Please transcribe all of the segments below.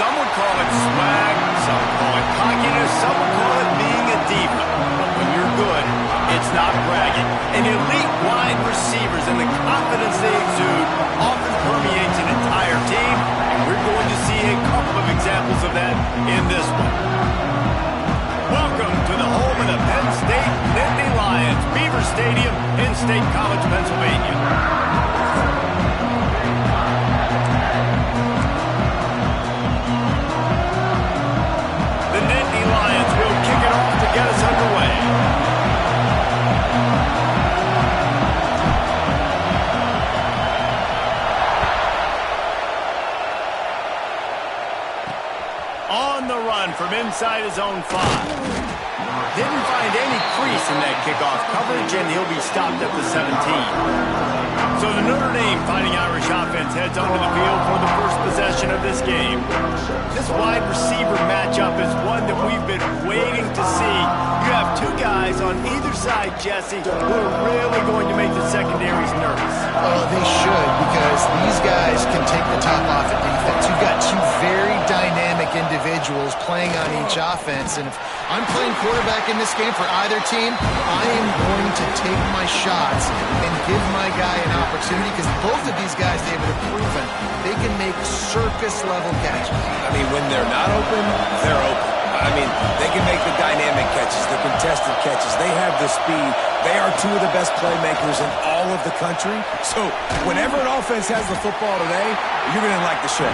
Some would call it swag, some would call it cockiness, some would call it being a diva. But when you're good, it's not bragging. And elite wide receivers and the confidence they exude often permeates an entire team, and we're going to see a couple of examples of that in this one. Welcome to the home of the Penn State Nittany Lions, Beaver Stadium in State College, Pennsylvania. Get us underway. On the run from inside his own 5. Didn't find any crease in that kickoff coverage, and he'll be stopped at the 17. So the Notre Dame Fighting Irish offense heads onto the field for the first possession of this game. This wide receiver matchup is one that we've been waiting to see. You have two guys on either side, Jesse, who are really going to make the secondaries nervous. Oh, they should, because these guys can take the top off at defense. You've got two very dynamic individuals playing on each offense, and if I'm playing quarterback in this game for either team, I am going to take my shots and give my guy an opportunity, because both of these guys, David, have proven they can make circus-level catches. I mean, when they're not open, they're open. I mean, they can make the dynamic catches, the contested catches. They have the speed. They are two of the best playmakers in all of the country. So whenever an offense has the football today, you're going to like the show.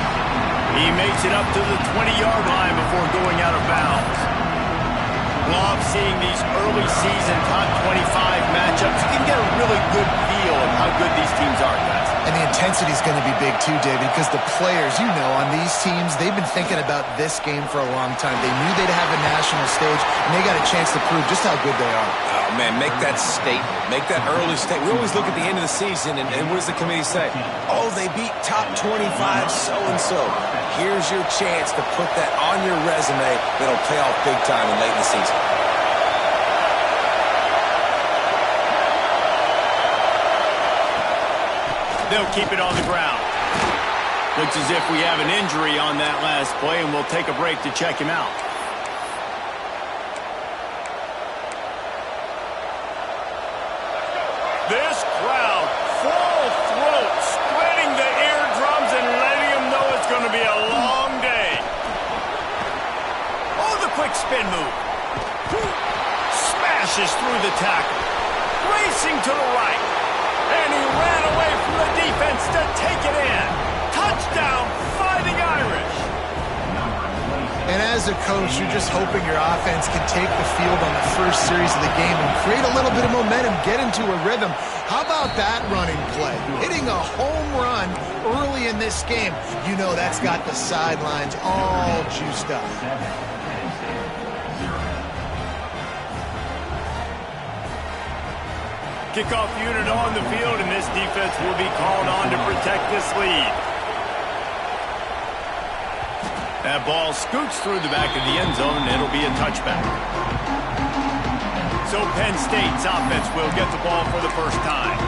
He makes it up to the 20-yard line before going out of bounds. Love seeing these early season top 25 matchups. You can get a really good feel of how good these teams are, guys. And the intensity is going to be big too, David, because the players, you know, on these teams, they've been thinking about this game for a long time. They knew they'd have a national stage, and they got a chance to prove just how good they are. Oh, man, make that statement. Make that early statement. We always look at the end of the season, and what does the committee say? Oh, they beat top 25 so-and-so. Here's your chance to put that on your resume that'll pay off big time and late in the season. They'll keep it on the ground. Looks as if we have an injury on that last play, and we'll take a break to check him out. This crowd, full throat, spreading the eardrums and letting them know it's going to be a long day. Oh, the quick spin move. Smashes through the tackle. Racing to the right. And he ran away from the defense to take it in. Touchdown, Fighting Irish. And as a coach, you're just hoping your offense can take the field on the first series of the game and create a little bit of momentum, get into a rhythm. How about that running play? Hitting a home run early in this game. You know that's got the sidelines all juiced up. Kickoff unit on the field, and this defense will be called on to protect this lead. That ball scoots through the back of the end zone, and it'll be a touchback. So Penn State's offense will get the ball for the first time.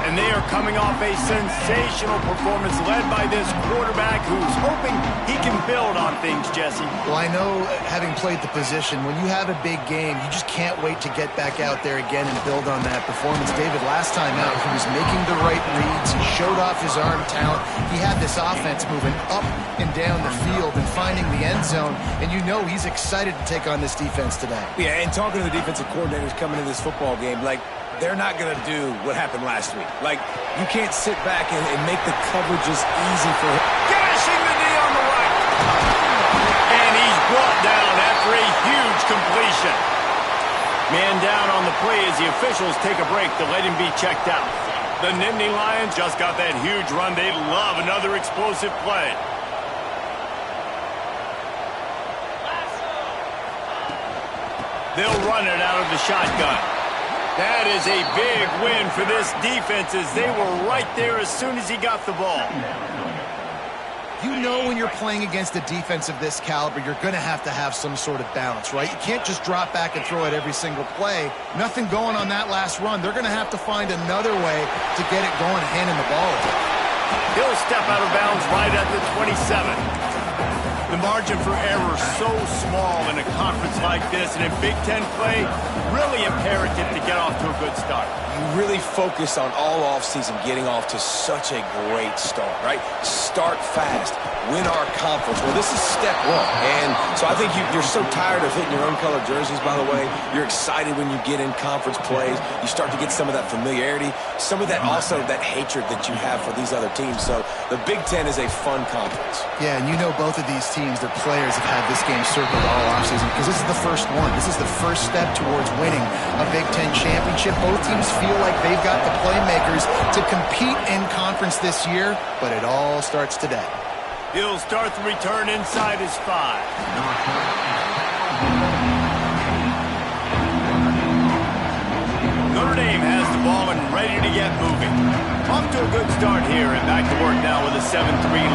And they are coming off a sensational performance led by this quarterback who's hoping he can build on things, Jesse. Well, I know, having played the position, when you have a big game, you just can't wait to get back out there again and build on that performance. David, last time out, he was making the right reads. He showed off his arm talent. He had this offense moving up and down the field and finding the end zone. And you know he's excited to take on this defense today. Yeah, and talking to the defensive coordinators coming into this football game, like, they're not going to do what happened last week. Like, you can't sit back and make the coverages easy for him. Gashing the knee on the right. And he's brought down after a huge completion. Man down on the play as the officials take a break to let him be checked out. The Nittany Lions just got that huge run. They'd love another explosive play. They'll run it out of the shotgun. That is a big win for this defense as they were right there as soon as he got the ball. You know when you're playing against a defense of this caliber, you're going to have some sort of balance, right? You can't just drop back and throw it every single play. Nothing going on that last run. They're going to have to find another way to get it going, handing the ball over. He'll step out of bounds right at the 27. The margin for error is so small in a conference like this, and in Big Ten play, really imperative to get off to a good start. You really focus on all offseason getting off to such a great start, right? Start fast, win our conference. Well, this is step one. And so I think you're so tired of hitting your own color jerseys, by the way. You're excited when you get in conference plays. You start to get some of that familiarity, some of that also that hatred that you have for these other teams. So the Big Ten is a fun conference. Yeah, and you know both of these teams, their players have had this game circled all offseason because this is the first one. This is the first step towards winning a Big Ten championship. Both teams feel like they've got the playmakers to compete in conference this year, but it all starts today. He'll start the return inside his 5. Notre Dame has the ball and ready to get moving. Off to a good start here and back to work now with a 7-3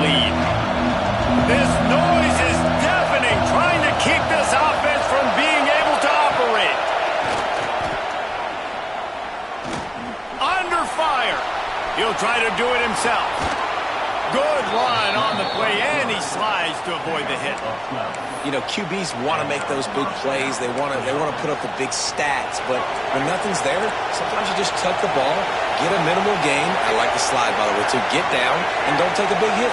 lead. This noise is deafening, trying to keep this offense from being able to operate. Under fire. He'll try to do it himself. Good run on the play, and he slides to avoid the hit. You know, QBs want to make those big plays. They want to put up the big stats, but when nothing's there, sometimes you just tuck the ball, get a minimal gain. I like the slide, by the way, to get down and don't take a big hit.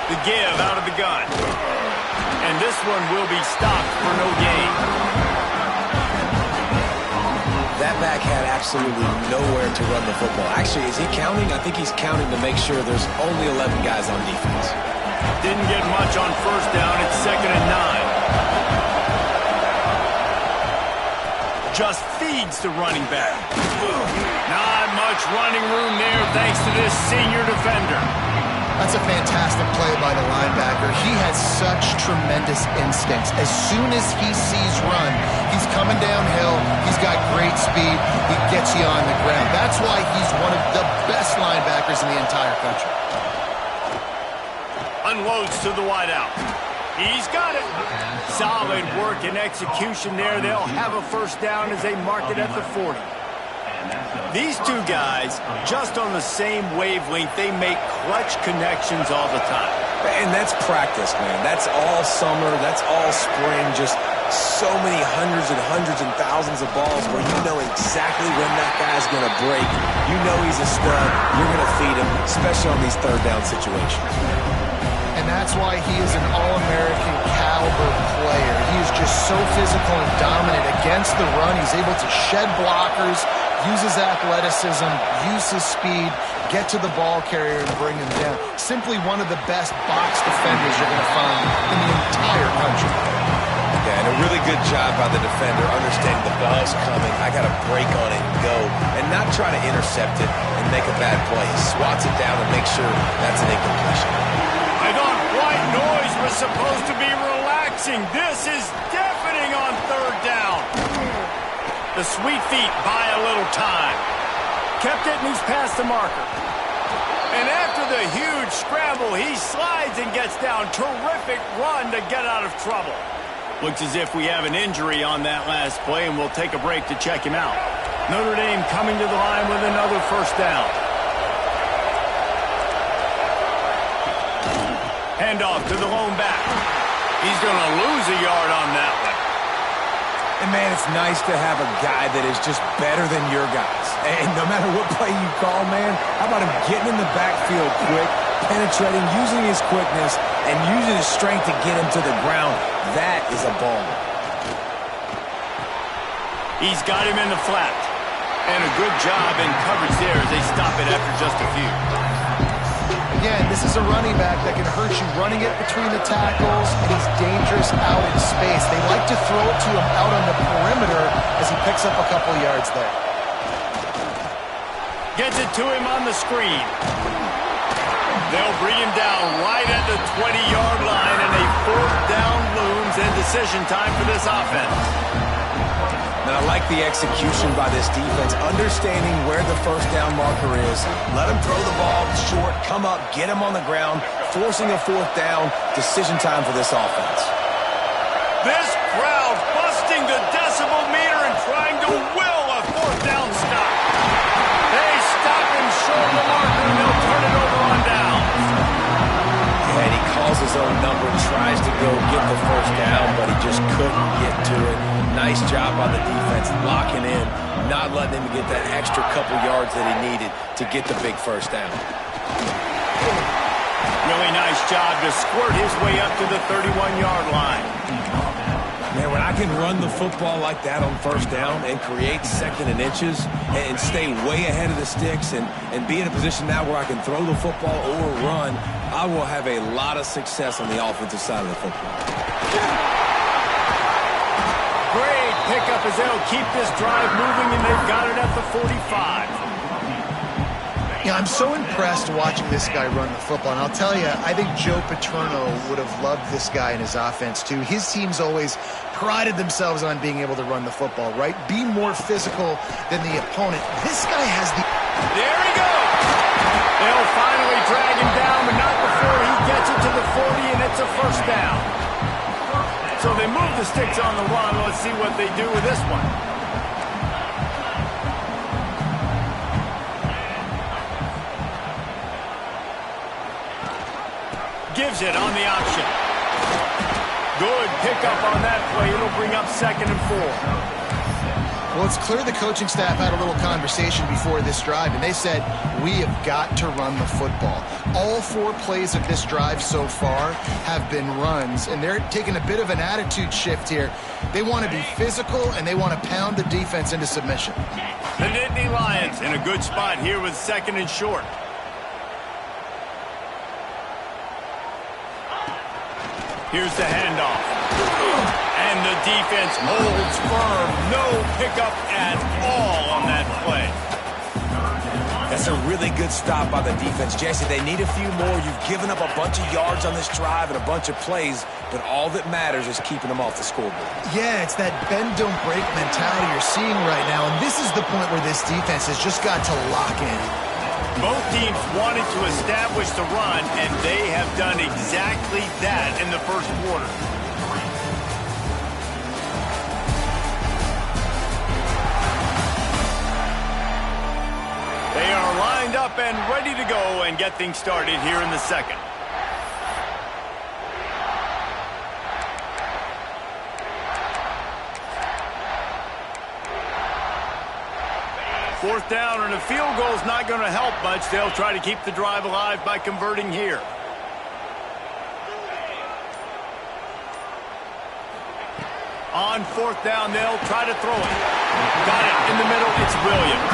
The give out of the gun. And this one will be stopped for no gain. That back had absolutely nowhere to run the football. Actually, is he counting? I think he's counting to make sure there's only 11 guys on defense. Didn't get much on first down. It's 2nd and 9. Just feeds the running back. Not much running room there thanks to this senior defender. That's a fantastic play by the linebacker. He has such tremendous instincts. As soon as he sees run, he's coming downhill. He's got great speed. He gets you on the ground. That's why he's one of the best linebackers in the entire country. Unloads to the wideout. He's got it. Solid work and execution there. They'll have a first down as they mark it at the 40. These two guys, just on the same wavelength, they make clutch connections all the time. And that's practice, man. That's all summer. That's all spring. Just so many hundreds and thousands of balls where you know exactly when that guy's going to break. You know he's a stud. You're going to feed him, especially on these third down situations. And that's why he is an All-American caliber player. He is just so physical and dominant against the run. He's able to shed blockers, use his athleticism, use his speed, get to the ball carrier and bring him down. Simply one of the best box defenders you're going to find in the entire country. Yeah, and a really good job by the defender understanding the ball's coming. I got to break on it and go, and not try to intercept it and make a bad play. He swats it down and makes sure that's an incompletion. I thought white noise was supposed to be relaxing. This is deafening on third down. The sweet feet buy a little time. Kept it and he's past the marker. And after the huge scramble, he slides and gets down. Terrific run to get out of trouble. Looks as if we have an injury on that last play, and we'll take a break to check him out. Notre Dame coming to the line with another first down. Handoff to the lone back. He's going to lose a yard on that one. And, man, it's nice to have a guy that is just better than your guys. And no matter what play you call, man, how about him getting in the backfield quick, penetrating, using his quickness, and using his strength to get him to the ground. That is a ball. He's got him in the flat. And a good job in coverage there as they stop it after just a few. Again, this is a running back that can hurt you running it between the tackles, and he's dangerous out in space. They like to throw it to him out on the perimeter as he picks up a couple yards there. Gets it to him on the screen. They'll bring him down right at the 20-yard line, and a fourth down looms and decision time for this offense. And I like the execution by this defense, understanding where the first down marker is. Let him throw the ball short, come up, get him on the ground, forcing a fourth down. Decision time for this offense. This crowd busting the decibel meter and trying to will a fourth down stop. They stop him short of the marker, and they'll turn it over on down. And he calls his own number, Nice job by the defense locking in, not letting him get that extra couple yards that he needed to get the big first down. Really nice job to squirt his way up to the 31-yard line. Man, when I can run the football like that on first down and create second and inches and stay way ahead of the sticks and be in a position now where I can throw the football or run, I will have a lot of success on the offensive side of the football. Great pickup as they'll keep this drive moving, and they've got it at the 45. Yeah, I'm so impressed watching this guy run the football. And I'll tell you, I think Joe Paterno would have loved this guy in his offense, too. His teams always prided themselves on being able to run the football, right? Be more physical than the opponent. This guy has the... There he goes! They'll finally drag him down, but not before he gets it to the 40, and it's a first down. So they move the sticks on the run. Let's see what they do with this one. Gives it on the option. Good pickup on that play. It'll bring up 2nd and 4. Well, it's clear the coaching staff had a little conversation before this drive, and they said, we have got to run the football. All 4 plays of this drive so far have been runs, and they're taking a bit of an attitude shift here. They want to be physical, and they want to pound the defense into submission. The Nittany Lions in a good spot here with 2nd and short. Here's the handoff. And the defense holds firm. No pickup at all on that play. That's a really good stop by the defense. Jesse, they need a few more. You've given up a bunch of yards on this drive and a bunch of plays, but all that matters is keeping them off the scoreboard. Yeah, it's that bend, don't break mentality you're seeing right now, and this is the point where this defense has just got to lock in. Both teams wanted to establish the run, and they have done exactly that in the first quarter. They are lined up and ready to go and get things started here in the second. Fourth down, and a field goal is not going to help much. They'll try to keep the drive alive by converting here. On fourth down, they'll try to throw it. Got it in the middle. It's Williams.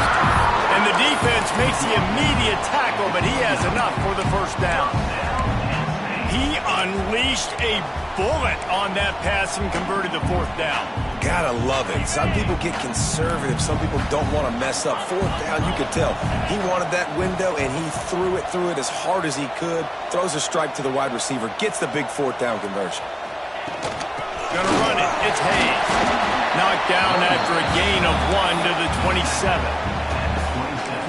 And the defense makes the immediate tackle, but he has enough for the first down. He unleashed a bullet on that pass and converted the fourth down. Gotta love it. Some people get conservative. Some people don't want to mess up. Fourth down, you could tell. He wanted that window, and he threw it as hard as he could. Throws a strike to the wide receiver. Gets the big fourth down conversion. Gonna run it. It's Hayes. Knocked down after a gain of 1 to the 27.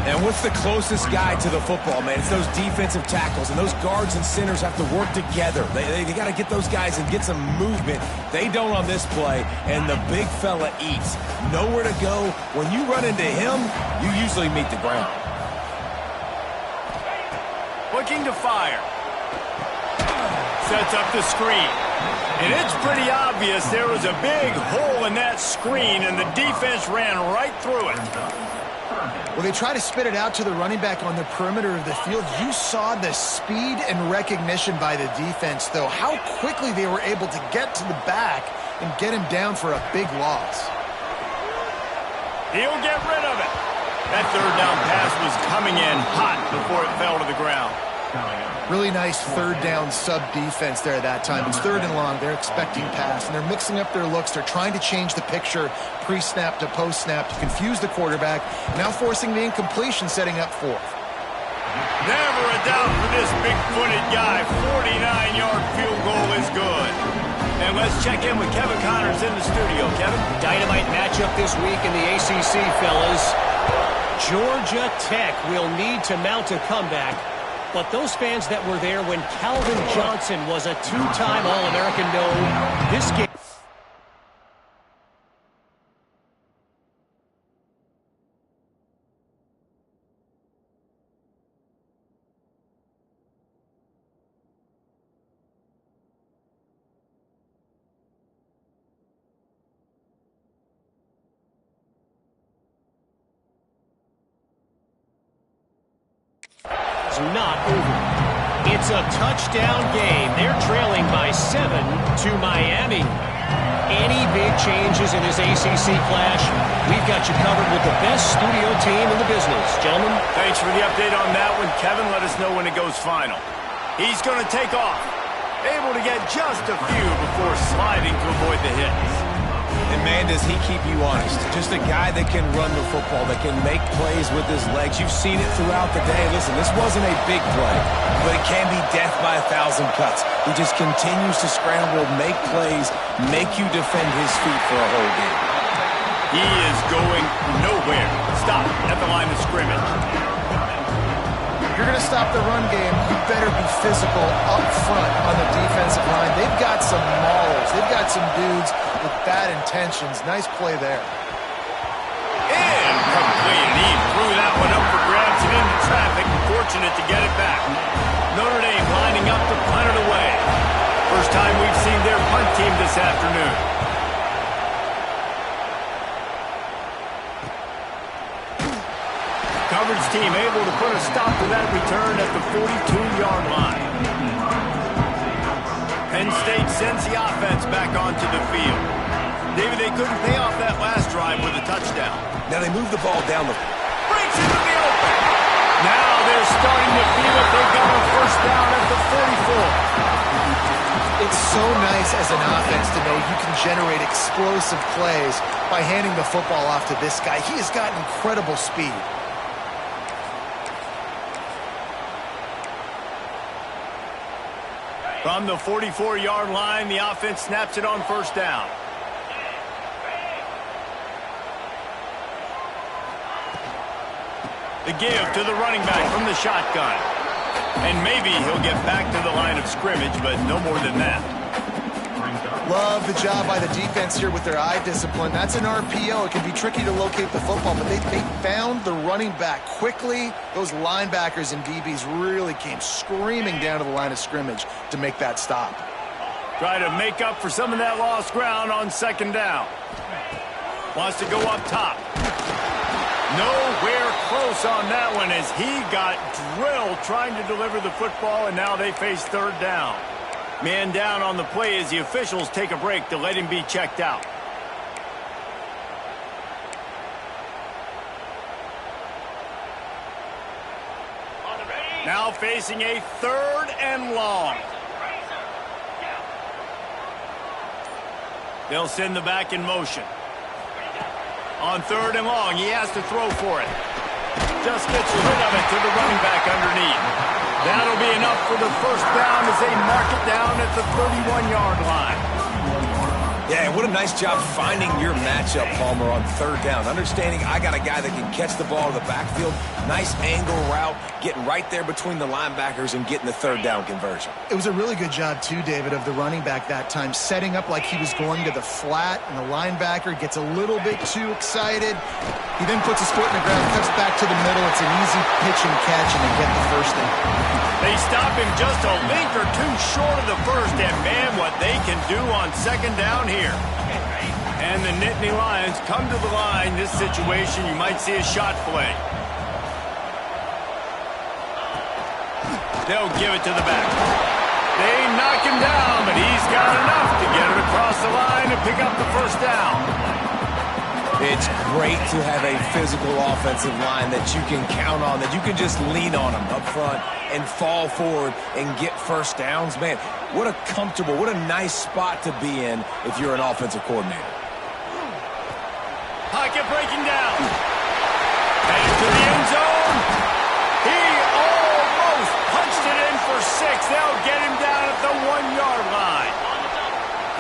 And what's the closest guy to the football, man? It's those defensive tackles, and those guards and centers have to work together. They got to get those guys and get some movement. They don't on this play, and the big fella eats. Nowhere to go. When you run into him, you usually meet the ground. Looking to fire. Sets up the screen. And it's pretty obvious there was a big hole in that screen, and the defense ran right through it. Well, they try to spit it out to the running back on the perimeter of the field. You saw the speed and recognition by the defense, though. How quickly they were able to get to the back and get him down for a big loss. He'll get rid of it. That third down pass was coming in hot before it fell to the ground. Really nice third down sub-defense there that time. It's 3rd and long. They're expecting pass, and they're mixing up their looks. They're trying to change the picture pre-snap to post-snap to confuse the quarterback, now forcing the incompletion, setting up 4th. Never a doubt for this big-footed guy. 49-yard field goal is good. And let's check in with Kevin Connors in the studio. Kevin? Dynamite matchup this week in the ACC, fellas. Georgia Tech will need to mount a comeback. But those fans that were there when Calvin Johnson was a 2-time All-American know this game. is not over. It's a touchdown game. They're trailing by 7 to Miami. Any big changes in this ACC clash, we've got you covered with the best studio team in the business. Gentlemen. Thanks for the update on that one. Kevin, let us know when it goes final. He's going to take off. Able to get just a few before sliding to avoid the hits. And man, does he keep you honest. Just a guy that can run the football, that can make plays with his legs. You've seen it throughout the day. Listen, this wasn't a big play, but it can be death by 1,000 cuts. He just continues to scramble, make plays, make you defend his feet for a whole game. He is going nowhere. Stop at the line of scrimmage. If you're going to stop the run game, you better be physical up front on the defensive line. They've got some maulers. They've got some dudes with bad intentions. Nice play there. Incomplete. He threw that one up for grabs and into traffic. Fortunate to get it back. Notre Dame lining up to punt it away. First time we've seen their punt team this afternoon. Coverage team able to put a stop to that return at the 42-yard line. Penn State sends the offense back onto the field. David, they couldn't pay off that last drive with a touchdown. Now they move the ball down the... Breaks into the open. Now they're starting to feel it. They've got a first down at the 44. It's so nice as an offense to know you can generate explosive plays by handing the football off to this guy. He has got incredible speed. From the 44-yard line, the offense snaps it on first down. The give to the running back from the shotgun. And maybe he'll get back to the line of scrimmage, but no more than that. Love the job by the defense here with their eye discipline. That's an RPO. It can be tricky to locate the football, but they found the running back quickly. Those linebackers and DBs really came screaming down to the line of scrimmage to make that stop. Try to make up for some of that lost ground on second down. Wants to go up top. Nowhere close on that one as he got drilled trying to deliver the football, and now they face third down. Man down on the play as the officials take a break to let him be checked out. Now facing a third and long. They'll send the back in motion. On third and long, he has to throw for it. Just gets rid of it to the running back underneath. That'll be enough for the first down as they mark it down at the 31-yard line. Yeah, what a nice job finding your matchup, Palmer, on third down. Understanding I got a guy that can catch the ball to the backfield. Nice angle route, getting right there between the linebackers and getting the third down conversion. It was a really good job, too, David, of the running back that time, setting up like he was going to the flat, and the linebacker gets a little bit too excited. He then puts his foot in the ground, cuts back to the middle. It's an easy pitch and catch, and they get the first down. They stop him just a link or two short of the first, and man, what they can do on second down here. And the Nittany Lions come to the line. This situation, you might see a shot play. They'll give it to the back. They knock him down, but he's got enough to get it across the line and pick up the first down. It's great to have a physical offensive line that you can count on, that you can just lean on them up front and fall forward and get first downs. Man, what a comfortable, what a nice spot to be in if you're an offensive coordinator. Pocket breaking down. Headed to the end zone. He almost punched it in for 6. They'll get him down at the 1-yard line.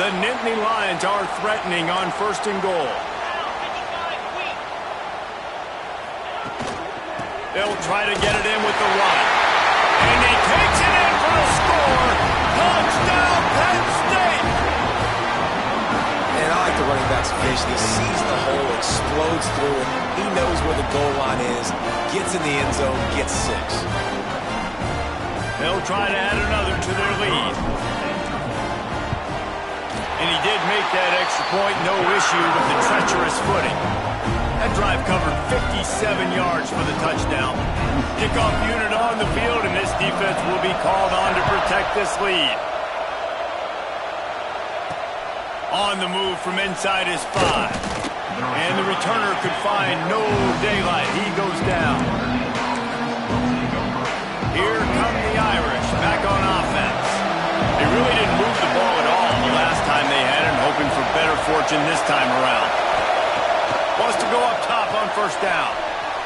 The Nittany Lions are threatening on first and goal. They'll try to get it in with the run. And he takes it in for the score. Touchdown, Penn State! And I like the running back's vision. He sees the hole, explodes through it. He knows where the goal line is, gets in the end zone, gets 6. They'll try to add another to their lead. And he did make that extra point, no issue with the treacherous footing. That drive covered 57 yards for the touchdown. Kickoff unit on the field, and this defense will be called on to protect this lead. On the move from inside his 5. And the returner could find no daylight. He goes down. Here come the Irish back on offense. They really didn't move the ball at all the last time they had it, hoping for better fortune this time around. Wants to go up top on first down.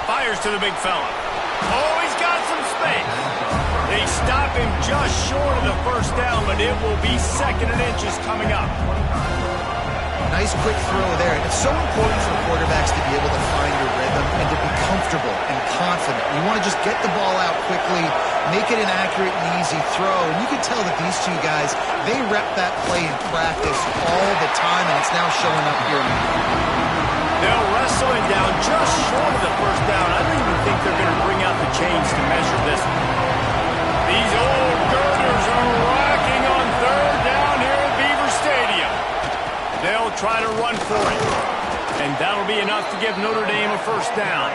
Fires to the big fella. Oh, he's got some space. They stop him just short of the first down, but it will be 2nd and inches coming up. Nice quick throw there. And it's so important for quarterbacks to be able to find your rhythm and to be comfortable and confident. You want to just get the ball out quickly, make it an accurate and easy throw. And you can tell that these two guys, they rep that play in practice all the time, and it's now showing up here in the game. They'll wrestle it down just short of the first down. I don't even think they're going to bring out the chains to measure this one. These old girders are rocking on 3rd down here at Beaver Stadium. They'll try to run for it. And that'll be enough to give Notre Dame a first down.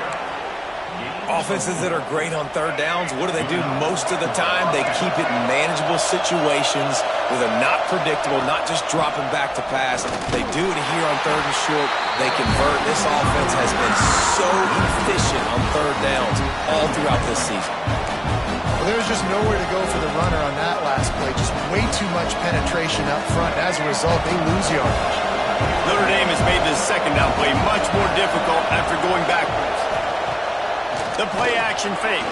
Offenses that are great on 3rd downs, what do they do most of the time? They keep it in manageable situations where they're not predictable, not just dropping back to pass. They do it here on 3rd and short. They convert. This offense has been so efficient on 3rd downs all throughout this season. Well, there's just nowhere to go for the runner on that last play. Just way too much penetration up front. As a result, they lose yardage. Notre Dame has made this 2nd down play much more difficult after going backwards. The play-action fake.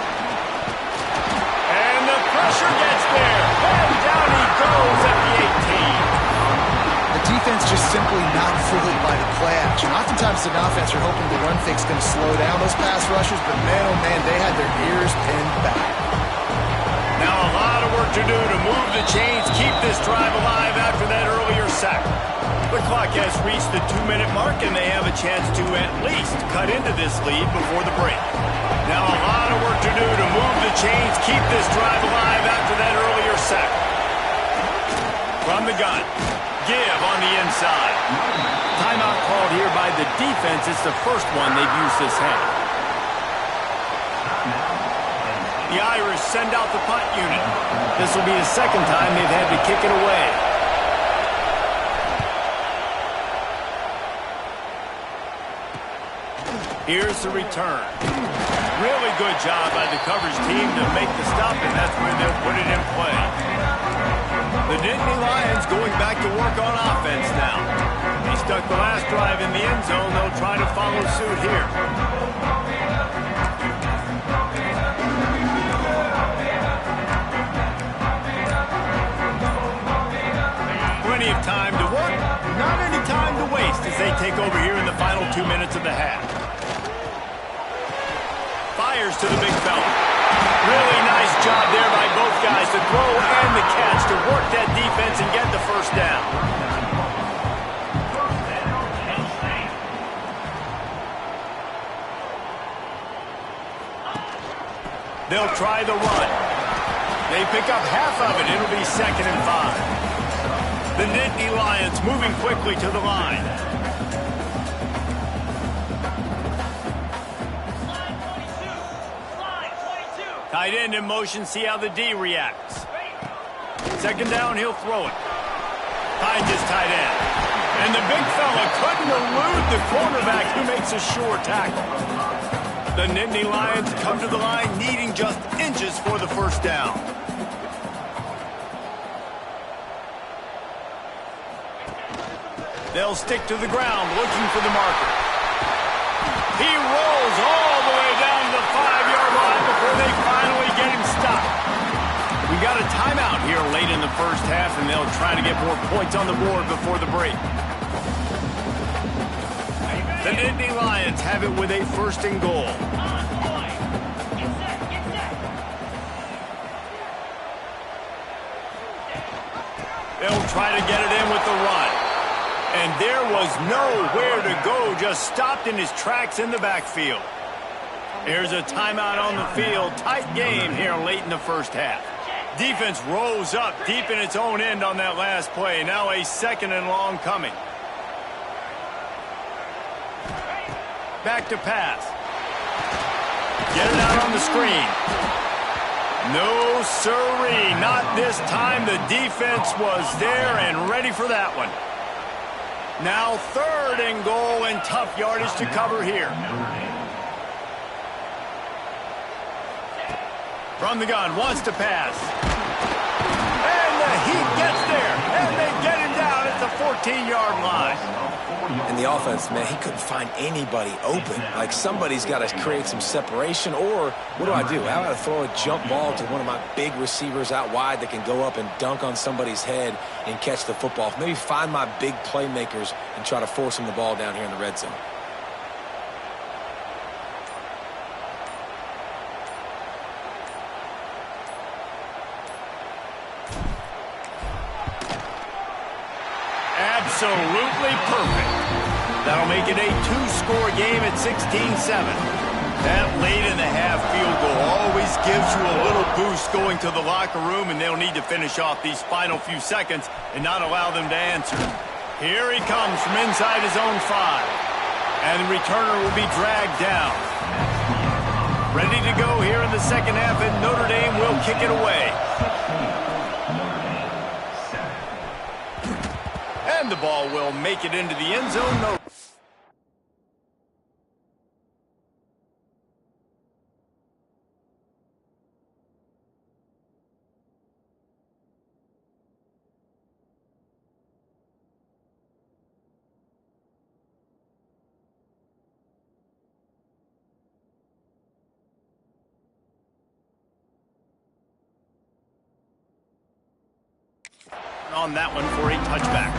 And the pressure gets there. And down he goes at the 18. The defense just simply not fooled by the play action. Oftentimes, an offense are hoping the run fake's going to slow down those pass rushers, but man, oh man, they had their ears pinned back. Now a lot of work to do to move the chains, keep this drive alive after that earlier sack. The clock has reached the 2-minute mark, and they have a chance to at least cut into this lead before the break. Now a lot of work to do to move the chains, keep this drive alive after that earlier sack. From the gun, give on the inside. Timeout called here by the defense. It's the first one they've used this half. The Irish send out the punt unit. This will be the 2nd time they've had to kick it away. Here's the return. Really good job by the coverage team to make the stop, and that's where they'll put it in play. The Nittany Lions going back to work on offense now. They stuck the last drive in the end zone. They'll try to follow suit here. Plenty of time to work, not any time to waste as they take over here in the final 2 minutes of the half. Fires to the big fella. Really nice job there by both guys to throw and the catch to work that defense and get the first down. They'll try the run. They pick up half of it. It'll be 2nd and 5. The Nittany Lions moving quickly to the line. Tight end in motion, see how the D reacts. 2nd down, he'll throw it. Finds his tight end. And the big fella couldn't elude the cornerback who makes a sure tackle. The Nittany Lions come to the line needing just inches for the first down. They'll stick to the ground looking for the marker. He rolls all the way down to the 5-yard line before they finally get him stopped. We got a timeout here late in the first half, and they'll try to get more points on the board before the break. The Nittany Lions have it with a 1st and goal. They'll try to get it in with the run. And there was nowhere to go, just stopped in his tracks in the backfield. Here's a timeout on the field. Tight game here late in the first half. Defense rolls up deep in its own end on that last play. Now a 2nd and long coming. Back to pass. Get it out on the screen. No siree, not this time. The defense was there and ready for that one. Now 3rd and goal and tough yardage to cover here. From the gun, wants to pass. And the Heat gets there, and they get him down at the 14-yard line. And the offense, man, he couldn't find anybody open. Like, somebody's got to create some separation, or what do? How about I throw a jump ball to one of my big receivers out wide that can go up and dunk on somebody's head and catch the football? Maybe find my big playmakers and try to force them the ball down here in the red zone. Absolutely perfect. That'll make it a 2-score game at 16-7. That late in the half field goal always gives you a little boost going to the locker room, and they'll need to finish off these final few seconds and not allow them to answer. Here he comes from inside his own 5. And the returner will be dragged down. Ready to go here in the second half, and Notre Dame will kick it away. And the ball will make it into the end zone. No. On that one for a touchback.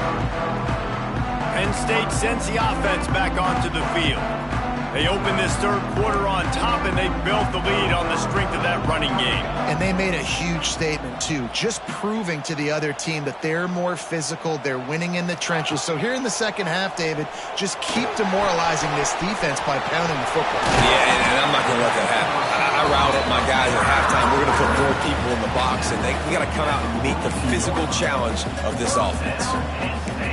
Penn State sends the offense back onto the field. They open this 3rd quarter on top, and they built the lead on the strength of that running game. And they made a huge statement, too, just proving to the other team that they're more physical, they're winning in the trenches. So here in the second half, David, just keep demoralizing this defense by pounding the football. Yeah, and I'm not going to let that happen. I riled up my guys at halftime. We're going to put more people in the box, and we got to come out and meet the physical challenge of this offense.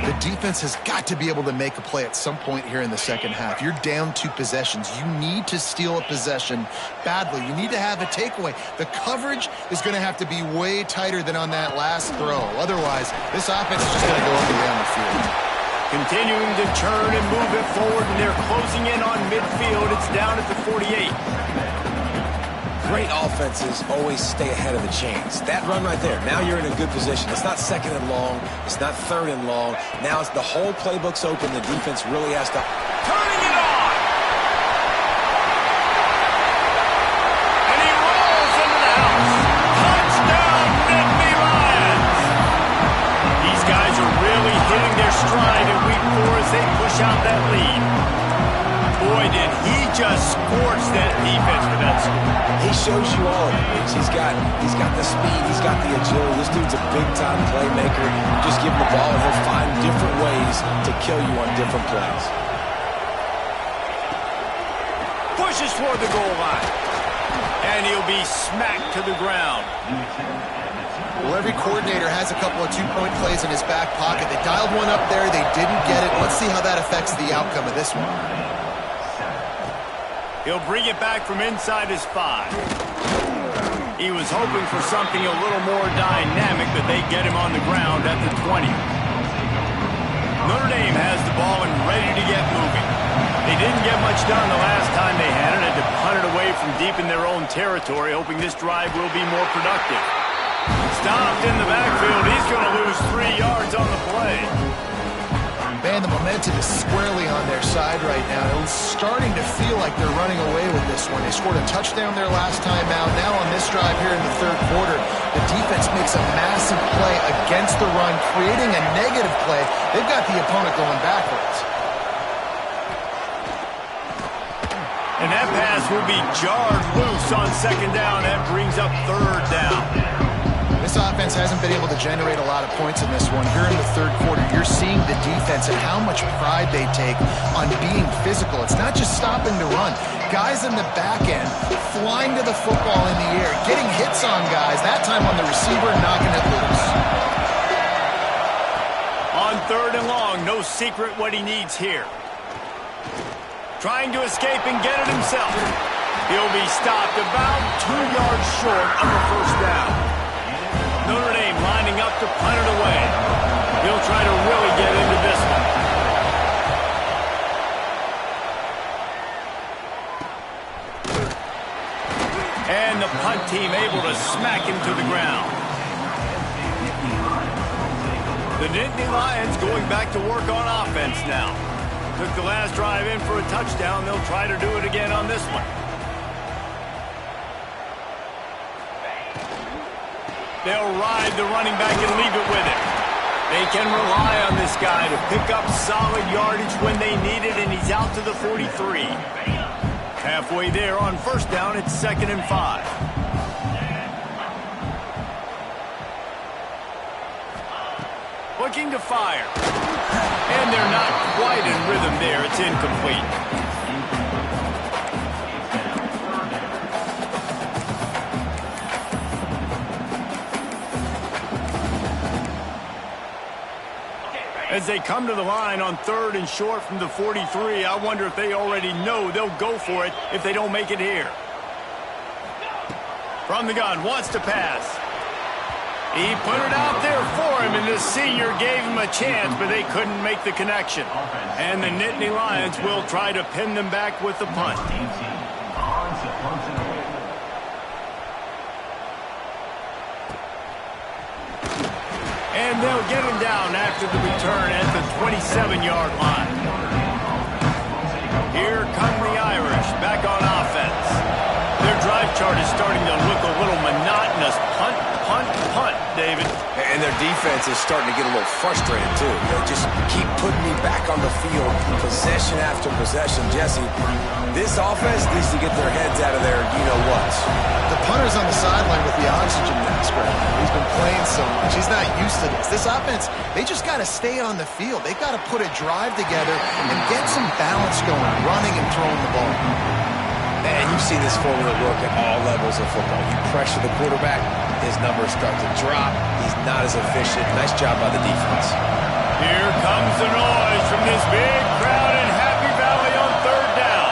The defense has got to be able to make a play at some point here in the second half. You're down 2 possessions. You need to steal a possession badly. You need to have a takeaway. The coverage is going to have to be way tighter than on that last throw. Otherwise, this offense is just going to go up and down the field. Continuing to turn and move it forward, and they're closing in on midfield. It's down at the 48. Great offenses always stay ahead of the chains. That run right there, now you're in a good position. It's not 2nd and long. It's not 3rd and long. Now it's the whole playbook's open. The defense really has to... Turning it on! And he rolls into the house. Touchdown, Nittany Lions! These guys are really hitting their stride in week 4 as they push out that lead. Boy, did he just scorch that defense for that score. He shows you all of it. He's got the speed. He's got the agility. This dude's a big-time playmaker. Just give him the ball, and he'll find different ways to kill you on different plays. Pushes for the goal line. And he'll be smacked to the ground. Well, every coordinator has a couple of 2-point plays in his back pocket. They dialed one up there. They didn't get it. Let's see how that affects the outcome of this one. He'll bring it back from inside his 5. He was hoping for something a little more dynamic, but they get him on the ground at the 20. Notre Dame has the ball and ready to get moving. They didn't get much done the last time they had it, and to punt it away from deep in their own territory, hoping this drive will be more productive. Stopped in the backfield. He's going to lose 3 yards on the play. Man, the momentum is squarely on their side right now. It's starting to feel like they're running away with this one. They scored a touchdown their last time out. Now on this drive here in the 3rd quarter, the defense makes a massive play against the run, creating a negative play. They've got the opponent going backwards. And that pass will be jarred loose on 2nd down. That brings up 3rd down. This offense hasn't been able to generate a lot of points in this one. Here in the 3rd quarter, you're seeing the defense and how much pride they take on being physical. physical. It's not just stopping to run. Guys in the back end flying to the football in the air, getting hits on guys, that time on the receiver, knocking it loose. On 3rd and long, no secret what he needs here. Trying to escape and get it himself. He'll be stopped about 2 yards short of a first down. Notre Dame lining up to punt it away. He'll try to really get into this one. And the punt team able to smack him to the ground. The Nittany Lions going back to work on offense now. Took the last drive in for a touchdown. They'll try to do it again on this one. They'll ride the running back and leave it with him. They can rely on this guy to pick up solid yardage when they need it, and he's out to the 43. Halfway there on first down, it's 2nd and 5. Looking to fire. And they're not quite in rhythm there. It's incomplete. As they come to the line on 3rd and short from the 43, I wonder if they already know they'll go for it if they don't make it here. From the gun, wants to pass. He put it out there for him, and the senior gave him a chance, but they couldn't make the connection. And the Nittany Lions will try to pin them back with the punt. And they'll get him down after the return at the 27-yard line. Here come the Irish back on offense. Their drive chart is starting to look a little monotonous. Punt, punt, punt, David. And their defense is starting to get a little frustrated, too. They just keep putting me back on the field, possession after possession. Jesse, this offense needs to get their heads out of their you-know-whats. The punter's on the sideline with the oxygen mask right now. He's been playing so much. He's not used to this. This offense, they just got to stay on the field. They've got to put a drive together and get some balance going, running and throwing the ball. And you've seen this formula work at all levels of football. You pressure the quarterback, his numbers start to drop. He's not as efficient. Nice job by the defense. Here comes the noise from this big crowd in Happy Valley on 3rd down.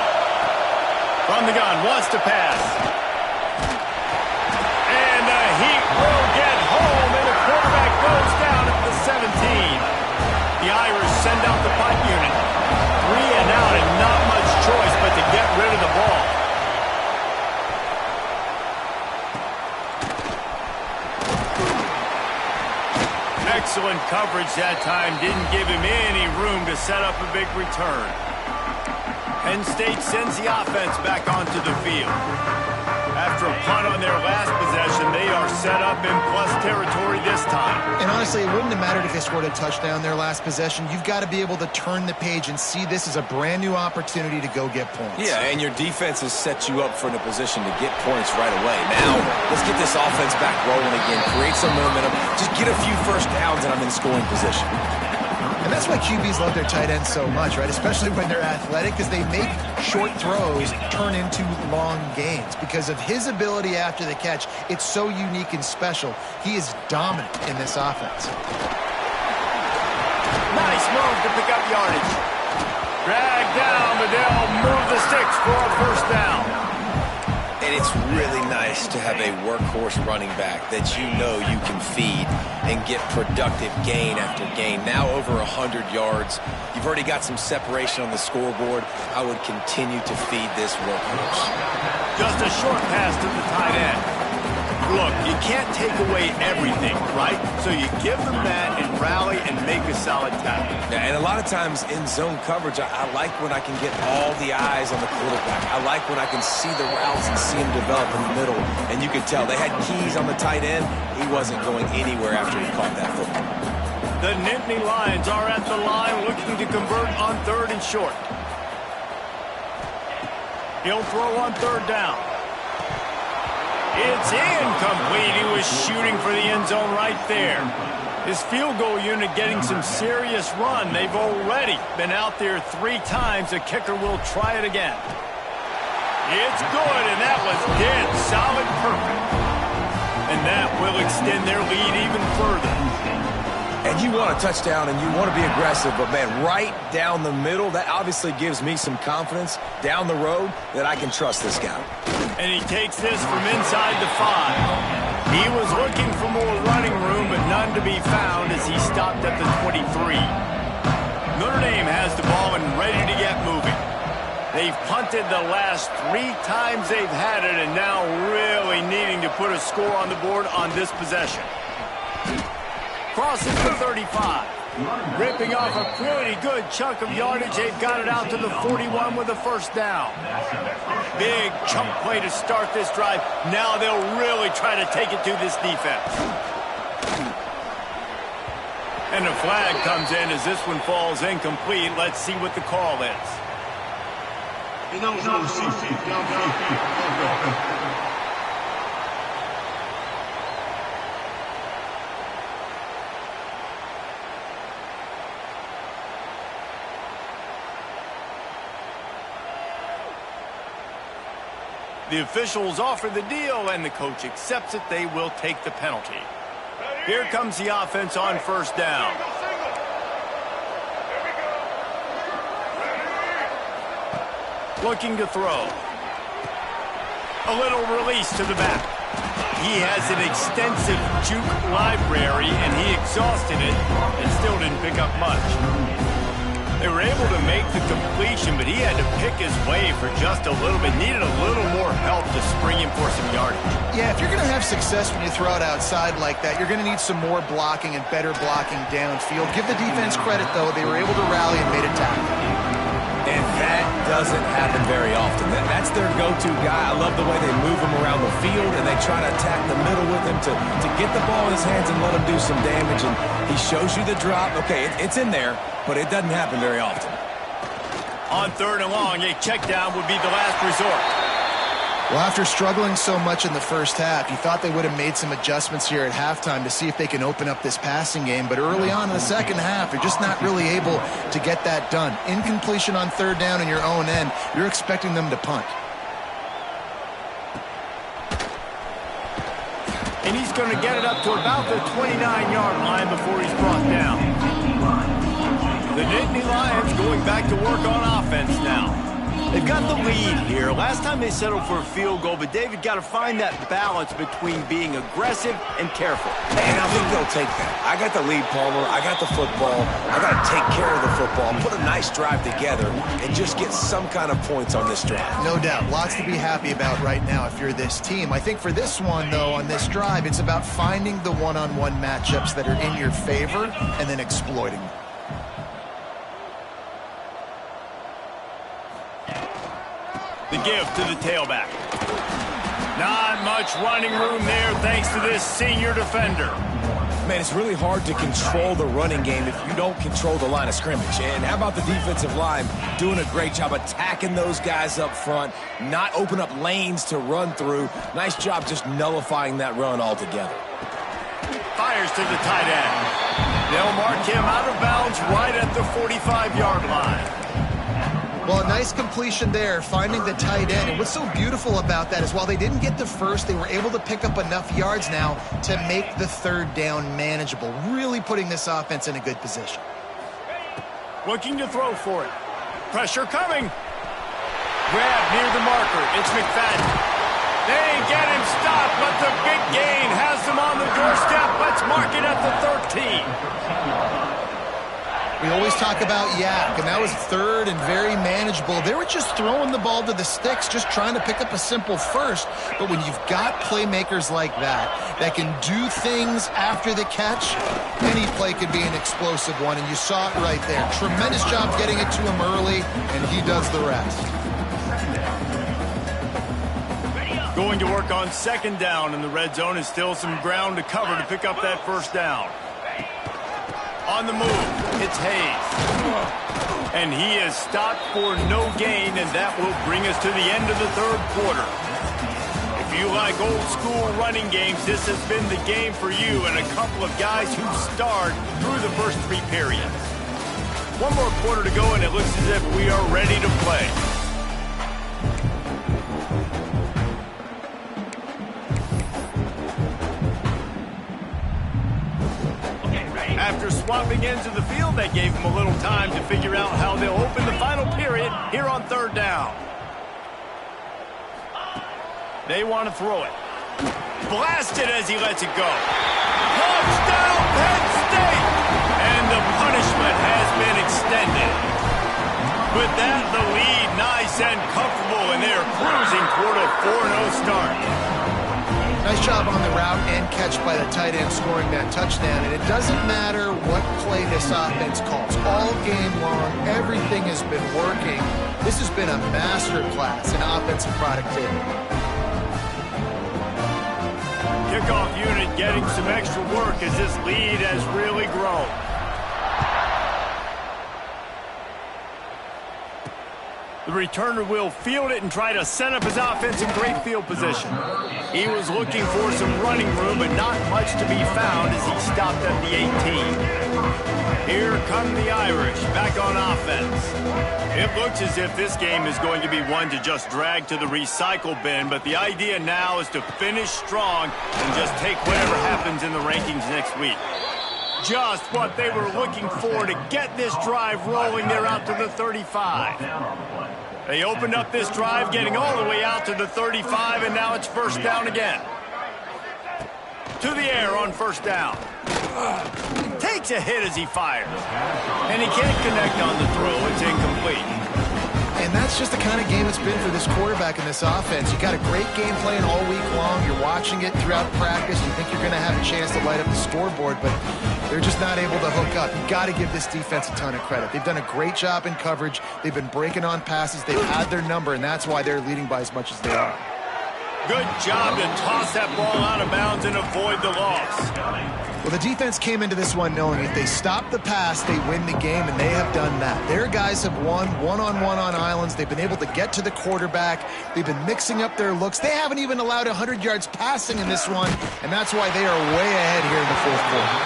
From the gun, wants to pass. And the heat will get home, and the quarterback goes down at the 17. The Irish send out the punt unit. 3 and out, and not much choice but to get rid of the ball. Excellent coverage that time. Didn't give him any room to set up a big return. Penn State sends the offense back onto the field. After a punt on their last possession, they are set up in plus territory this time. And honestly, it wouldn't have mattered if they scored a touchdown their last possession. You've got to be able to turn the page and see this as a brand new opportunity to go get points. Yeah, and your defense has set you up for in a position to get points right away. Now, let's get this offense back rolling again. Create some momentum. Just get a few first downs, and I'm in scoring position. And that's why QBs love their tight ends so much, right? Especially when they're athletic, because they make short throws turn into long gains. Because of his ability after the catch, it's so unique and special. He is dominant in this offense. Nice move to pick up yardage. Dragged down, but they'll move the sticks for a first down. And it's really nice to have a workhorse running back that you know you can feed and get productive gain after gain. Now over 100 yards. You've already got some separation on the scoreboard. I would continue to feed this workhorse. Just a short pass to the tight end. Look, you can't take away everything, right? So you give them that and rally and make a solid tackle. Yeah, and a lot of times in zone coverage, I like when I can get all the eyes on the quarterback. I like when I can see the routes and see him develop in the middle. And you can tell they had keys on the tight end. He wasn't going anywhere after he caught that football. The Nittany Lions are at the line looking to convert on 3rd and short. He'll throw on 3rd down. It's incomplete. He was shooting for the end zone right there. His field goal unit getting some serious run. They've already been out there 3 times. The kicker will try it again. It's good, and that was dead solid perfect. And that will extend their lead even further. And you want a touchdown, and you want to be aggressive, but, man, right down the middle, that obviously gives me some confidence down the road that I can trust this guy. And he takes this from inside the 5. He was looking for more running room, but none to be found as he stopped at the 23. Notre Dame has the ball and ready to get moving. They've punted the last 3 times they've had it, and now really needing to put a score on the board on this possession. Crosses the 35. Ripping off a pretty good chunk of yardage. They've got it out to the 41 with a first down. Big chunk play to start this drive. Now they'll really try to take it to this defense. And the flag comes in as this one falls incomplete. Let's see what the call is. The officials offer the deal, and the coach accepts it. They will take the penalty. Here comes the offense on first down. Looking to throw. A little release to the back. He has an extensive juke library, and he exhausted it and still didn't pick up much. They were able to make the completion, but he had to pick his way for just a little bit. Needed a little more help to spring him for some yardage. Yeah, if you're going to have success when you throw it outside like that, you're going to need some more blocking and better blocking downfield. Give the defense credit, though. They were able to rally and made a tackle. And that doesn't happen very often. That's their go-to guy. I love the way they move him around the field, and they try to attack the middle with him to get the ball in his hands and let him do some damage. And he shows you the drop. Okay, it's in there, but it doesn't happen very often. On 3rd and long, a check down would be the last resort. Well, after struggling so much in the first half, you thought they would have made some adjustments here at halftime to see if they can open up this passing game. But early on in the second half, they're just not really able to get that done. Incompletion on 3rd down in your own end, you're expecting them to punt. And he's going to get it up to about the 29-yard line before he's brought down. The Nittany Lions going back to work on offense now. They've got the lead here. Last time they settled for a field goal, but David got to find that balance between being aggressive and careful. And I think they'll take that. I got the lead, Palmer. I got the football. I got to take care of the football, put a nice drive together, and just get some kind of points on this drive. No doubt. Lots to be happy about right now if you're this team. I think for this one, though, on this drive, it's about finding the one-on-one matchups that are in your favor and then exploiting them. The give to the tailback. Not much running room there thanks to this senior defender. Man, it's really hard to control the running game if you don't control the line of scrimmage. And how about the defensive line doing a great job attacking those guys up front, not open up lanes to run through. Nice job just nullifying that run altogether. Fires to the tight end. They'll mark him out of bounds right at the 45-yard line. Well, a nice completion there, finding the tight end. And what's so beautiful about that is while they didn't get the first, they were able to pick up enough yards now to make the 3rd down manageable, really putting this offense in a good position. Looking to throw for it. Pressure coming. Grab near the marker. It's McFadden. They get him stopped, but the big gain has them on the doorstep. Let's mark it at the 13. We always talk about Yak, and that was 3rd and very manageable. They were just throwing the ball to the sticks, just trying to pick up a simple first. But when you've got playmakers like that can do things after the catch, any play could be an explosive one, and you saw it right there. Tremendous job getting it to him early, and he does the rest. Going to work on 2nd down, and the red zone is still some ground to cover to pick up that first down. On the move, it's Hayes. And he is stopped for no gain, and that will bring us to the end of the 3rd quarter. If If you like old-school running games, this has been the game for you and a couple of guys who starred through the first 3 periods. One more quarter to go, and it looks as if we are ready to play. After swapping ends of the field, that gave them a little time to figure out how they'll open the final period here on 3rd down. They want to throw it. Blasted as he lets it go. Touchdown, Penn State! And the punishment has been extended. With that, the lead nice and comfortable, and they're cruising toward a 4-0 start. Nice job on the route and catch by the tight end scoring that touchdown. And it doesn't matter what play this offense calls. All game long, everything has been working. This has been a master class in offensive productivity. Kickoff unit getting some extra work as this lead has really grown. The returner will field it and try to set up his offense in great field position. He was looking for some running room, but not much to be found as he stopped at the 18. Here come the Irish, back on offense. It looks as if this game is going to be one to just drag to the recycle bin, but the idea now is to finish strong and just take whatever happens in the rankings next week. Just what they were looking for to get this drive rolling. They're out to the 35. They opened up this drive, getting all the way out to the 35, and now it's 1st down again. To the air on 1st down. Takes a hit as he fires. And he can't connect on the throw. It's incomplete. And that's just the kind of game it's been for this quarterback in this offense. You got a great game plan all week long. You're watching it throughout practice. You think you're going to have a chance to light up the scoreboard, but they're just not able to hook up. You got to give this defense a ton of credit. They've done a great job in coverage. They've been breaking on passes. They've had their number, and that's why they're leading by as much as they are. Good job to toss that ball out of bounds and avoid the loss. Well, the defense came into this one knowing if they stop the pass, they win the game, and they have done that. Their guys have won one-on-one on islands. They've been able to get to the quarterback. They've been mixing up their looks. They haven't even allowed 100 yards passing in this one, and that's why they are way ahead here in the 4th quarter.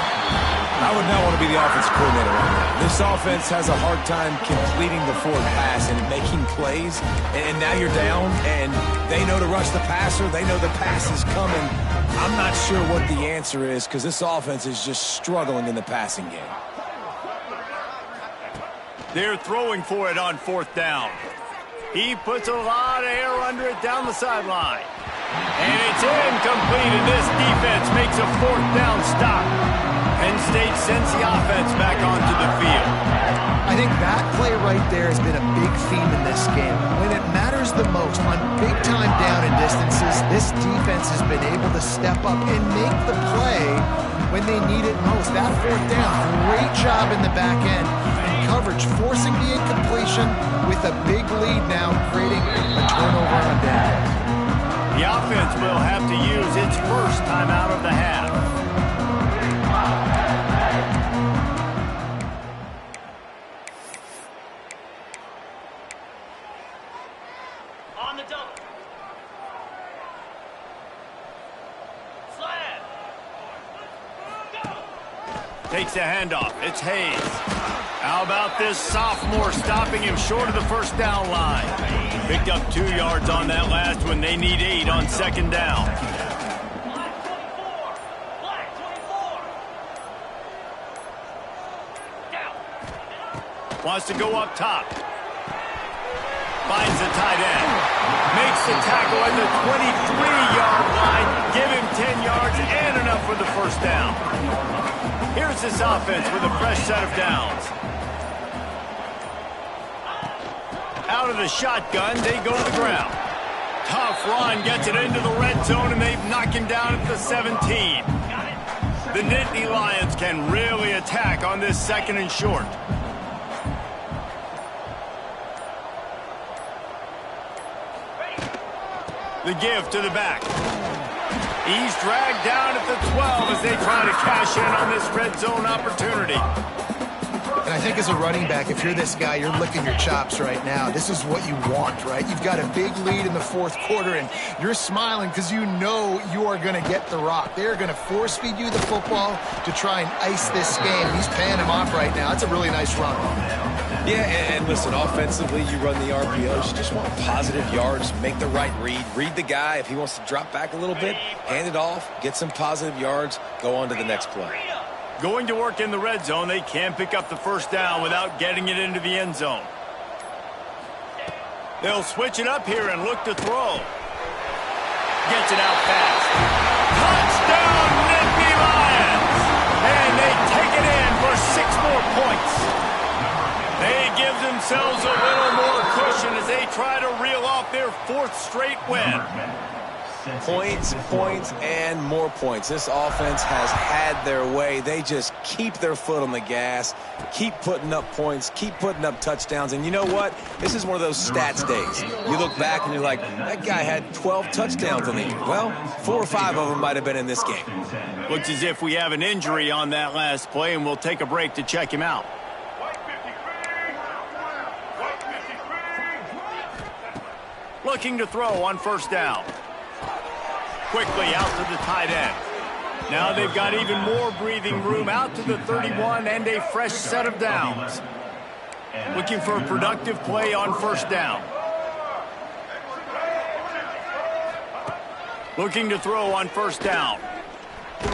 I would not want to be the offensive coordinator right now. This offense has a hard time completing the forward pass and making plays, and now you're down, and they know to rush the passer. They know the pass is coming. I'm not sure what the answer is because this offense is just struggling in the passing game. They're throwing for it on 4th down. He puts a lot of air under it down the sideline. And it's incomplete, and this defense makes a 4th down stop. Penn State sends the offense back onto the field. I think that play right there has been a big theme in this game. When it matters the most, on big-time down and distances, this defense has been able to step up and make the play when they need it most. That 4th down, great job in the back end. And coverage, forcing the incompletion with a big lead now, creating a turnover on down. The offense will have to use its first time out of the half. On the double. Slant. Go. Takes the handoff. It's Hayes. How about this sophomore stopping him short of the 1st down line? Picked up 2 yards on that last one. They need 8 on 2nd down. Black 24. Down. Wants to go up top. Finds the tight end. Makes the tackle at the 23-yard line. Give him 10 yards and enough for the 1st down. Here's this offense with a fresh set of downs. Out of the shotgun, they go to the ground. Tough run, gets it into the red zone, and they've knocked him down at the 17. The Nittany Lions can really attack on this 2nd and short. The give to the back. He's dragged down at the 12 as they try to cash in on this red zone opportunity. And I think as a running back, if you're this guy, you're licking your chops right now. This is what you want, right? You've got a big lead in the fourth quarter, and you're smiling because you know you are going to get the rock. They're going to force feed you the football to try and ice this game. He's paying him off right now. That's a really nice run. Yeah, and listen, offensively, you run the RPOs. You just want positive yards, make the right read the guy. If he wants to drop back a little bit, hand it off, get some positive yards, go on to the next play. Going to work in the red zone, they can pick up the first down without getting it into the end zone. They'll switch it up here and look to throw. Gets it out fast. Touchdown, Nittany Lions! And they take it in for 6 more points. They give themselves a little more cushion as they try to reel off their 4th straight win. Points, and more points. This offense has had their way. They just keep their foot on the gas, keep putting up points, keep putting up touchdowns. And you know what? This is one of those stats days. You look back and you're like, that guy had 12 touchdowns in the year. Well, 4 or 5 of them might have been in this game. Looks as if we have an injury on that last play, and we'll take a break to check him out. Looking to throw on first down. Quickly out to the tight end. Now they've got even more breathing room out to the 31 and a fresh set of downs. Looking for a productive play on first down. Looking to throw on first down. And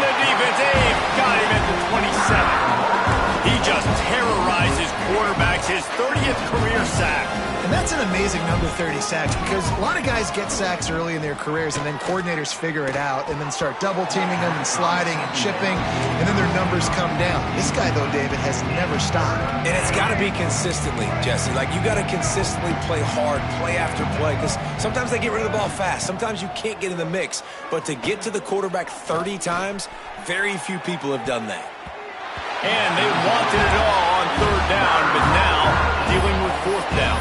the defense, got him at the 27. He just terrorizes quarterbacks, his 30th career sack. And that's an amazing number, 30 sacks, because a lot of guys get sacks early in their careers, and then coordinators figure it out and then start double-teaming them and sliding and chipping, and then their numbers come down. This guy, though, David, has never stopped. And it's got to be consistently, Jesse. Like, you got to consistently play hard, play after play, because sometimes they get rid of the ball fast. Sometimes you can't get in the mix. But to get to the quarterback 30 times, very few people have done that. And they wanted it all on third down, but now dealing with fourth down.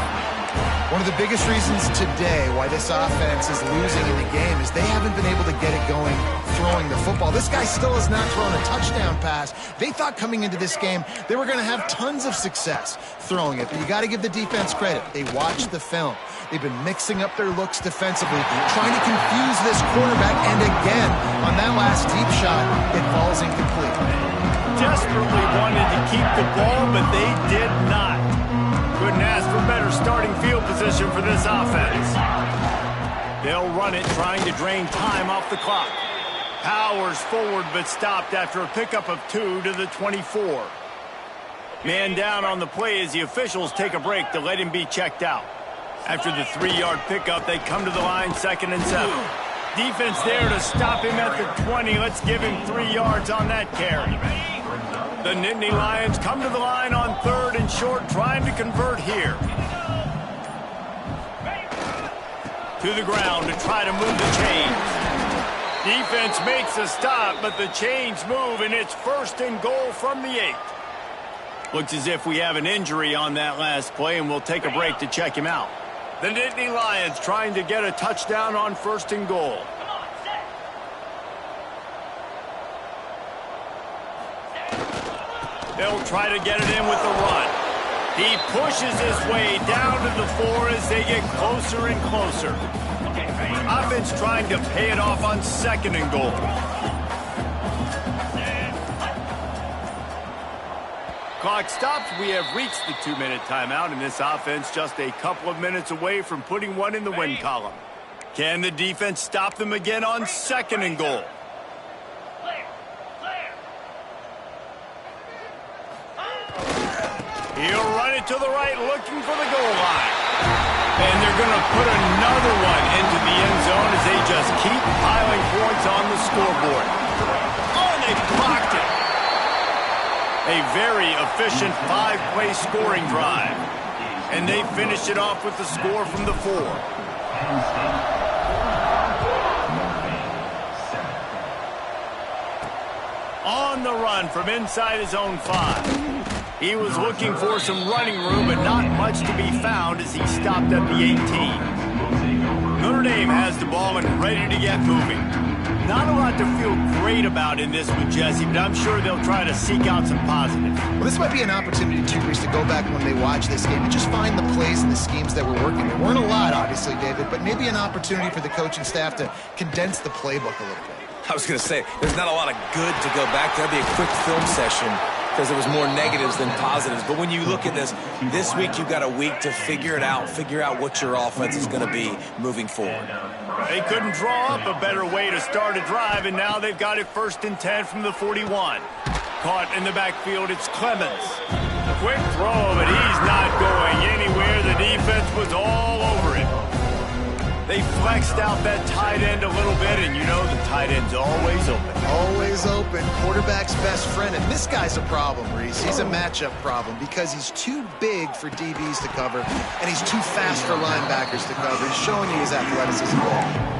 One of the biggest reasons today why this offense is losing in the game is they haven't been able to get it going throwing the football. This guy still has not thrown a touchdown pass. They thought coming into this game they were going to have tons of success throwing it, but you got to give the defense credit. They watched the film. They've been mixing up their looks defensively, trying to confuse this quarterback, and again, on that last deep shot, it falls incomplete. Desperately wanted to keep the ball, but they did not. Couldn't ask for better starting field position for this offense. They'll run it, trying to drain time off the clock. Powers forward, but stopped after a pickup of 2 to the 24. Man down on the play as the officials take a break to let him be checked out. After the 3-yard pickup, they come to the line, 2nd and 7. Defense there to stop him at the 20. Let's give him 3 yards on that carry. The Nittany Lions come to the line on 3rd and short, trying to convert here. To the ground to try to move the chains. Defense makes a stop, but the chains move, and it's 1st and goal from the 8. Looks as if we have an injury on that last play, and we'll take a break to check him out. The Nittany Lions trying to get a touchdown on 1st and goal. They'll try to get it in with the run. He pushes his way down to the 4 as they get closer and closer. Offense trying to pay it off on 2nd and goal. Clock stops. We have reached the 2-minute timeout, and this offense just a couple of minutes away from putting one in the win column. Can the defense stop them again on 2nd and goal? He'll run it to the right, looking for the goal line. And they're going to put another one into the end zone as they just keep piling points on the scoreboard. Oh, and they blocked it. A very efficient 5-play scoring drive. And they finish it off with the score from the 4. On the run from inside his own 5. He was looking for some running room, but not much to be found as he stopped at the 18. Notre Dame has the ball and ready to get moving. Not a lot to feel great about in this one, Jesse, but I'm sure they'll try to seek out some positives. Well, this might be an opportunity, too, Reese, to go back when they watch this game and just find the plays and the schemes that were working. There weren't a lot, obviously, David, but maybe an opportunity for the coaching staff to condense the playbook a little bit. I was going to say, there's not a lot of good to go back. That'd be a quick film session because there was more negatives than positives. But when you look at this week you've got a week to figure it out, figure out what your offense is going to be moving forward. They couldn't draw up a better way to start a drive, and now they've got it 1st and 10 from the 41. Caught in the backfield, it's Clemens. Quick throw, but he's not going anywhere. The defense was all over him. They flexed out that tight end a little bit, and you know the tight end's always open. Always open. Quarterback's best friend. And this guy's a problem, Reese. He's a matchup problem because he's too big for DBs to cover, and he's too fast for linebackers to cover. He's showing you his athleticism there.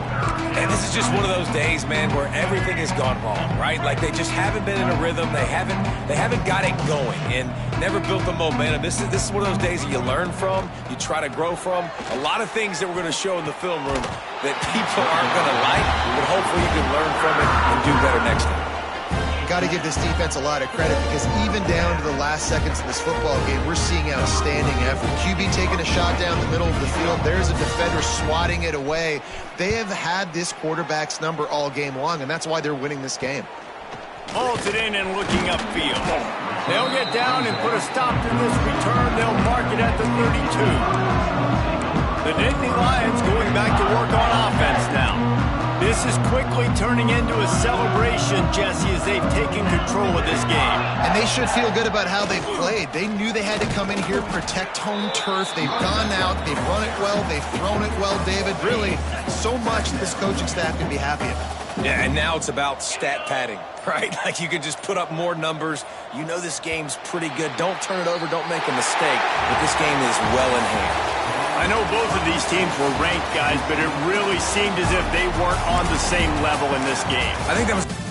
And this is just one of those days, man, where everything has gone wrong, right? Like they just haven't been in a rhythm. They haven't got it going and never built the momentum. This is one of those days that you learn from, you try to grow from. A lot of things that we're going to show in the film room that people aren't going to like, but hopefully you can learn from it and do better next time. Got to give this defense a lot of credit because even down to the last seconds of this football game, we're seeing outstanding effort. QB taking a shot down the middle of the field. There's a defender swatting it away. They have had this quarterback's number all game long, and that's why they're winning this game. Holds it in and looking upfield. They'll get down and put a stop to this return. They'll mark it at the 32. The Nittany Lions going back to work on offense now. This is quickly turning into a celebration, Jesse, as they've taken control of this game. And they should feel good about how they've played. They knew they had to come in here, protect home turf. They've gone out, they've run it well, they've thrown it well, David. Really, so much that this coaching staff can be happy about. Yeah, and now it's about stat padding, right? Like you could just put up more numbers. You know this game's pretty good. Don't turn it over, don't make a mistake. But this game is well in hand. I know both of these teams were ranked, guys, but it really seemed as if they weren't on the same level in this game. I think that was...